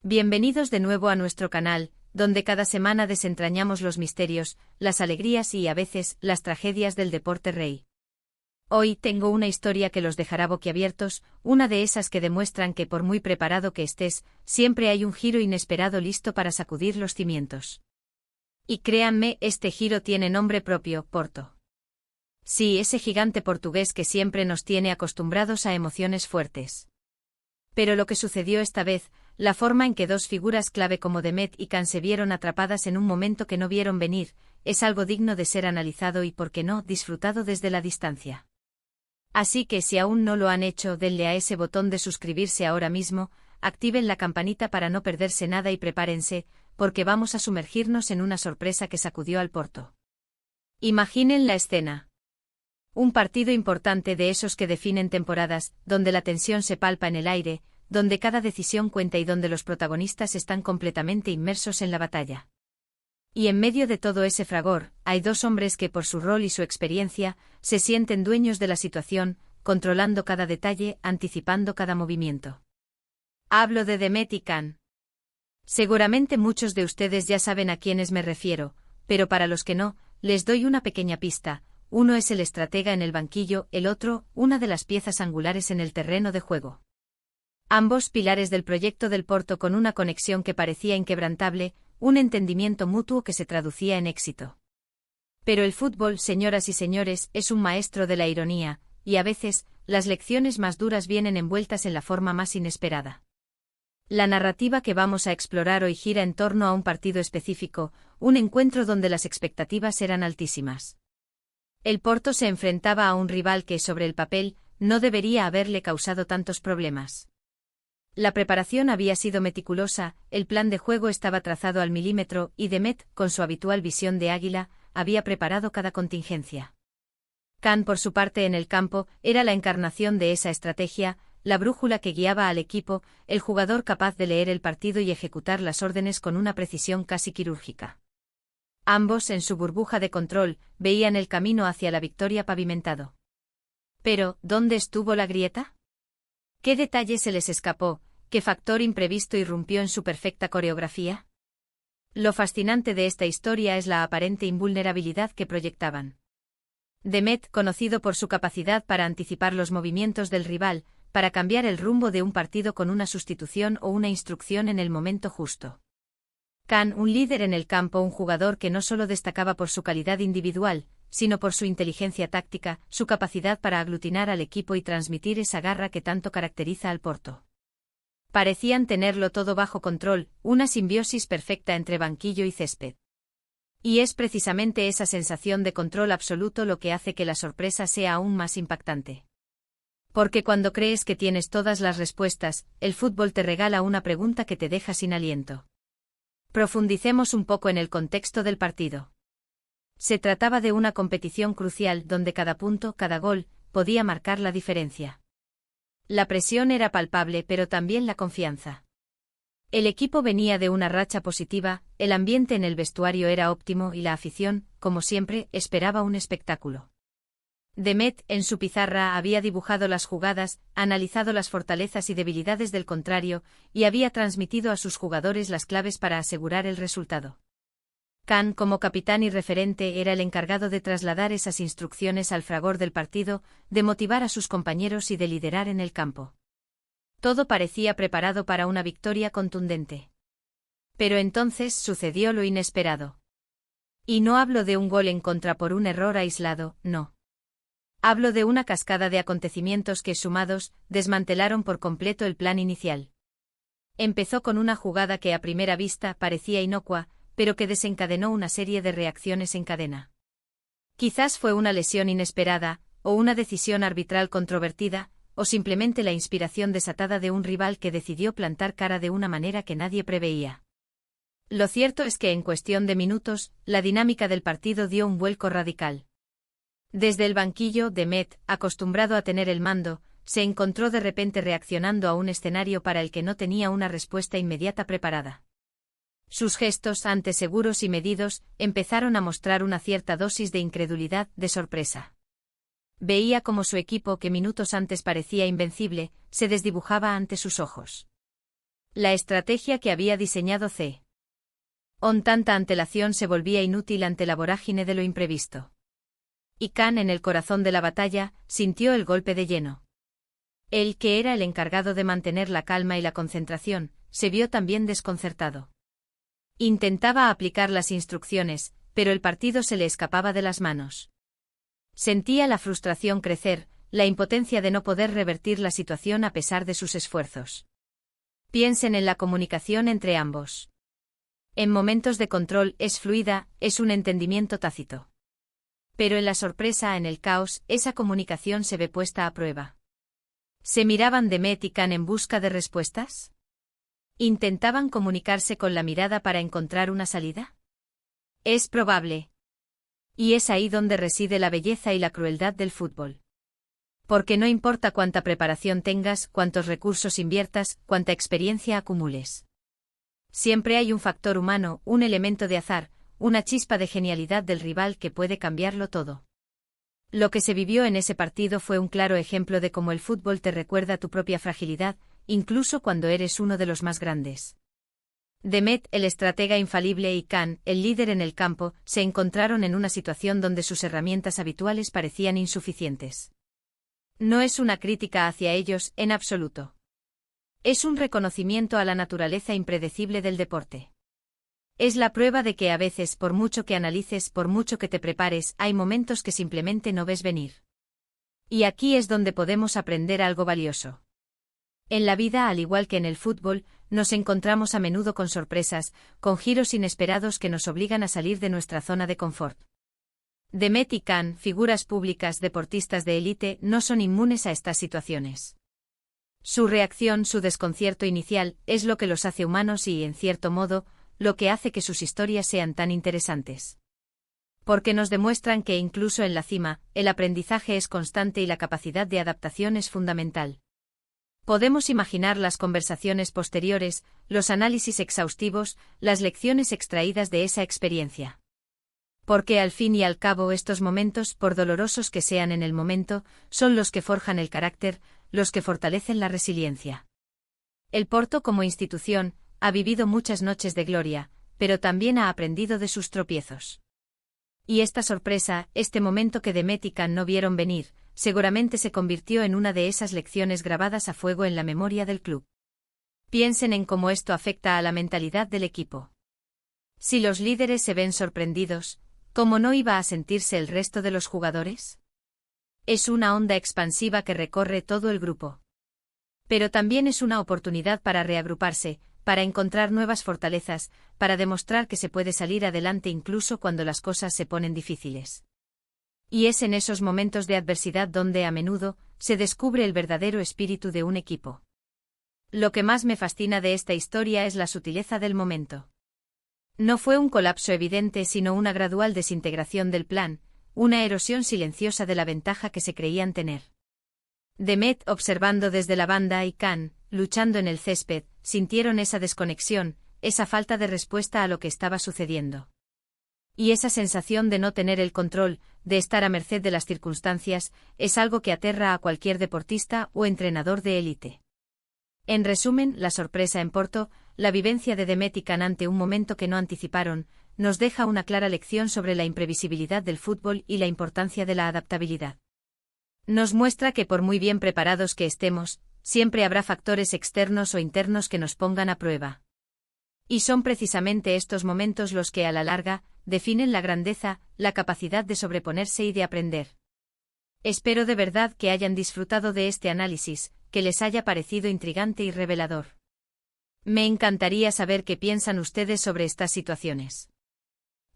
Bienvenidos de nuevo a nuestro canal, donde cada semana desentrañamos los misterios, las alegrías y a veces las tragedias del deporte rey. Hoy tengo una historia que los dejará boquiabiertos, una de esas que demuestran que por muy preparado que estés, siempre hay un giro inesperado listo para sacudir los cimientos. Y créanme, este giro tiene nombre propio, Porto. Sí, ese gigante portugués que siempre nos tiene acostumbrados a emociones fuertes. Pero lo que sucedió esta vez, la forma en que dos figuras clave como Demet y Can se vieron atrapadas en un momento que no vieron venir, es algo digno de ser analizado y, por qué no, disfrutado desde la distancia. Así que si aún no lo han hecho, denle a ese botón de suscribirse ahora mismo, activen la campanita para no perderse nada y prepárense, porque vamos a sumergirnos en una sorpresa que sacudió al Porto. Imaginen la escena. Un partido importante de esos que definen temporadas, donde la tensión se palpa en el aire, donde cada decisión cuenta y donde los protagonistas están completamente inmersos en la batalla. Y en medio de todo ese fragor, hay dos hombres que por su rol y su experiencia, se sienten dueños de la situación, controlando cada detalle, anticipando cada movimiento. Hablo de Demet y Can. Seguramente muchos de ustedes ya saben a quiénes me refiero, pero para los que no, les doy una pequeña pista. Uno es el estratega en el banquillo, el otro, una de las piezas angulares en el terreno de juego. Ambos pilares del proyecto del Porto con una conexión que parecía inquebrantable, un entendimiento mutuo que se traducía en éxito. Pero el fútbol, señoras y señores, es un maestro de la ironía, y a veces, las lecciones más duras vienen envueltas en la forma más inesperada. La narrativa que vamos a explorar hoy gira en torno a un partido específico, un encuentro donde las expectativas eran altísimas. El Porto se enfrentaba a un rival que, sobre el papel, no debería haberle causado tantos problemas. La preparación había sido meticulosa, el plan de juego estaba trazado al milímetro y Demet, con su habitual visión de águila, había preparado cada contingencia. Can, por su parte en el campo, era la encarnación de esa estrategia, la brújula que guiaba al equipo, el jugador capaz de leer el partido y ejecutar las órdenes con una precisión casi quirúrgica. Ambos, en su burbuja de control, veían el camino hacia la victoria pavimentado. Pero, ¿dónde estuvo la grieta? ¿Qué detalle se les escapó? ¿Qué factor imprevisto irrumpió en su perfecta coreografía? Lo fascinante de esta historia es la aparente invulnerabilidad que proyectaban. Demet, conocido por su capacidad para anticipar los movimientos del rival, para cambiar el rumbo de un partido con una sustitución o una instrucción en el momento justo. Can, un líder en el campo, un jugador que no solo destacaba por su calidad individual, sino por su inteligencia táctica, su capacidad para aglutinar al equipo y transmitir esa garra que tanto caracteriza al Porto. Parecían tenerlo todo bajo control, una simbiosis perfecta entre banquillo y césped. Y es precisamente esa sensación de control absoluto lo que hace que la sorpresa sea aún más impactante. Porque cuando crees que tienes todas las respuestas, el fútbol te regala una pregunta que te deja sin aliento. Profundicemos un poco en el contexto del partido. Se trataba de una competición crucial donde cada punto, cada gol, podía marcar la diferencia. La presión era palpable, pero también la confianza. El equipo venía de una racha positiva, el ambiente en el vestuario era óptimo y la afición, como siempre, esperaba un espectáculo. Demet, en su pizarra, había dibujado las jugadas, analizado las fortalezas y debilidades del contrario, y había transmitido a sus jugadores las claves para asegurar el resultado. Can, como capitán y referente, era el encargado de trasladar esas instrucciones al fragor del partido, de motivar a sus compañeros y de liderar en el campo. Todo parecía preparado para una victoria contundente. Pero entonces sucedió lo inesperado. Y no hablo de un gol en contra por un error aislado, no. Hablo de una cascada de acontecimientos que, sumados, desmantelaron por completo el plan inicial. Empezó con una jugada que a primera vista parecía inocua, pero que desencadenó una serie de reacciones en cadena. Quizás fue una lesión inesperada, o una decisión arbitral controvertida, o simplemente la inspiración desatada de un rival que decidió plantar cara de una manera que nadie preveía. Lo cierto es que en cuestión de minutos, la dinámica del partido dio un vuelco radical. Desde el banquillo, Demet, acostumbrado a tener el mando, se encontró de repente reaccionando a un escenario para el que no tenía una respuesta inmediata preparada. Sus gestos, antes seguros y medidos, empezaron a mostrar una cierta dosis de incredulidad, de sorpresa. Veía cómo su equipo, que minutos antes parecía invencible, se desdibujaba ante sus ojos. La estrategia que había diseñado C. Con tanta antelación se volvía inútil ante la vorágine de lo imprevisto. Y Khan, en el corazón de la batalla, sintió el golpe de lleno. Él, que era el encargado de mantener la calma y la concentración, se vio también desconcertado. Intentaba aplicar las instrucciones, pero el partido se le escapaba de las manos. Sentía la frustración crecer, la impotencia de no poder revertir la situación a pesar de sus esfuerzos. Piensen en la comunicación entre ambos. En momentos de control es fluida, es un entendimiento tácito. Pero en la sorpresa, en el caos, esa comunicación se ve puesta a prueba. ¿Se miraban Demet y Khan en busca de respuestas? ¿Intentaban comunicarse con la mirada para encontrar una salida? Es probable. Y es ahí donde reside la belleza y la crueldad del fútbol. Porque no importa cuánta preparación tengas, cuántos recursos inviertas, cuánta experiencia acumules. Siempre hay un factor humano, un elemento de azar, una chispa de genialidad del rival que puede cambiarlo todo. Lo que se vivió en ese partido fue un claro ejemplo de cómo el fútbol te recuerda tu propia fragilidad, incluso cuando eres uno de los más grandes. Demet, el estratega infalible, y Khan, el líder en el campo, se encontraron en una situación donde sus herramientas habituales parecían insuficientes. No es una crítica hacia ellos, en absoluto. Es un reconocimiento a la naturaleza impredecible del deporte. Es la prueba de que a veces, por mucho que analices, por mucho que te prepares, hay momentos que simplemente no ves venir. Y aquí es donde podemos aprender algo valioso. En la vida, al igual que en el fútbol, nos encontramos a menudo con sorpresas, con giros inesperados que nos obligan a salir de nuestra zona de confort. Demet y Khan, figuras públicas, deportistas de élite, no son inmunes a estas situaciones. Su reacción, su desconcierto inicial, es lo que los hace humanos y, en cierto modo, lo que hace que sus historias sean tan interesantes. Porque nos demuestran que incluso en la cima, el aprendizaje es constante y la capacidad de adaptación es fundamental. Podemos imaginar las conversaciones posteriores, los análisis exhaustivos, las lecciones extraídas de esa experiencia. Porque al fin y al cabo estos momentos, por dolorosos que sean en el momento, son los que forjan el carácter, los que fortalecen la resiliencia. El Porto como institución ha vivido muchas noches de gloria, pero también ha aprendido de sus tropiezos. Y esta sorpresa, este momento que Demet y Khan no vieron venir, seguramente se convirtió en una de esas lecciones grabadas a fuego en la memoria del club. Piensen en cómo esto afecta a la mentalidad del equipo. Si los líderes se ven sorprendidos, ¿cómo no iba a sentirse el resto de los jugadores? Es una onda expansiva que recorre todo el grupo. Pero también es una oportunidad para reagruparse, para encontrar nuevas fortalezas, para demostrar que se puede salir adelante incluso cuando las cosas se ponen difíciles. Y es en esos momentos de adversidad donde, a menudo, se descubre el verdadero espíritu de un equipo. Lo que más me fascina de esta historia es la sutileza del momento. No fue un colapso evidente, sino una gradual desintegración del plan, una erosión silenciosa de la ventaja que se creían tener. Demet, observando desde la banda, y Khan, luchando en el césped, sintieron esa desconexión, esa falta de respuesta a lo que estaba sucediendo. Y esa sensación de no tener el control, de estar a merced de las circunstancias, es algo que aterra a cualquier deportista o entrenador de élite. En resumen, la sorpresa en Porto, la vivencia de Demet y Khan ante un momento que no anticiparon, nos deja una clara lección sobre la imprevisibilidad del fútbol y la importancia de la adaptabilidad. Nos muestra que por muy bien preparados que estemos, siempre habrá factores externos o internos que nos pongan a prueba. Y son precisamente estos momentos los que, a la larga, definen la grandeza, la capacidad de sobreponerse y de aprender. Espero de verdad que hayan disfrutado de este análisis, que les haya parecido intrigante y revelador. Me encantaría saber qué piensan ustedes sobre estas situaciones.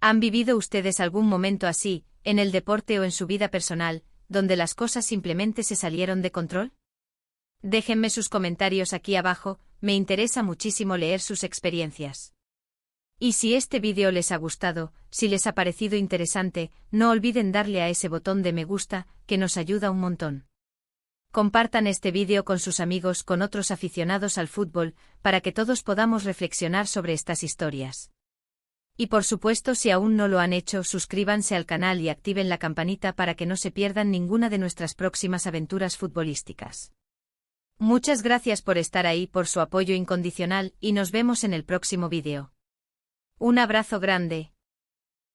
¿Han vivido ustedes algún momento así, en el deporte o en su vida personal, donde las cosas simplemente se salieron de control? Déjenme sus comentarios aquí abajo, me interesa muchísimo leer sus experiencias. Y si este vídeo les ha gustado, si les ha parecido interesante, no olviden darle a ese botón de me gusta, que nos ayuda un montón. Compartan este vídeo con sus amigos, con otros aficionados al fútbol, para que todos podamos reflexionar sobre estas historias. Y por supuesto, si aún no lo han hecho, suscríbanse al canal y activen la campanita para que no se pierdan ninguna de nuestras próximas aventuras futbolísticas. Muchas gracias por estar ahí, por su apoyo incondicional, y nos vemos en el próximo vídeo. Un abrazo grande.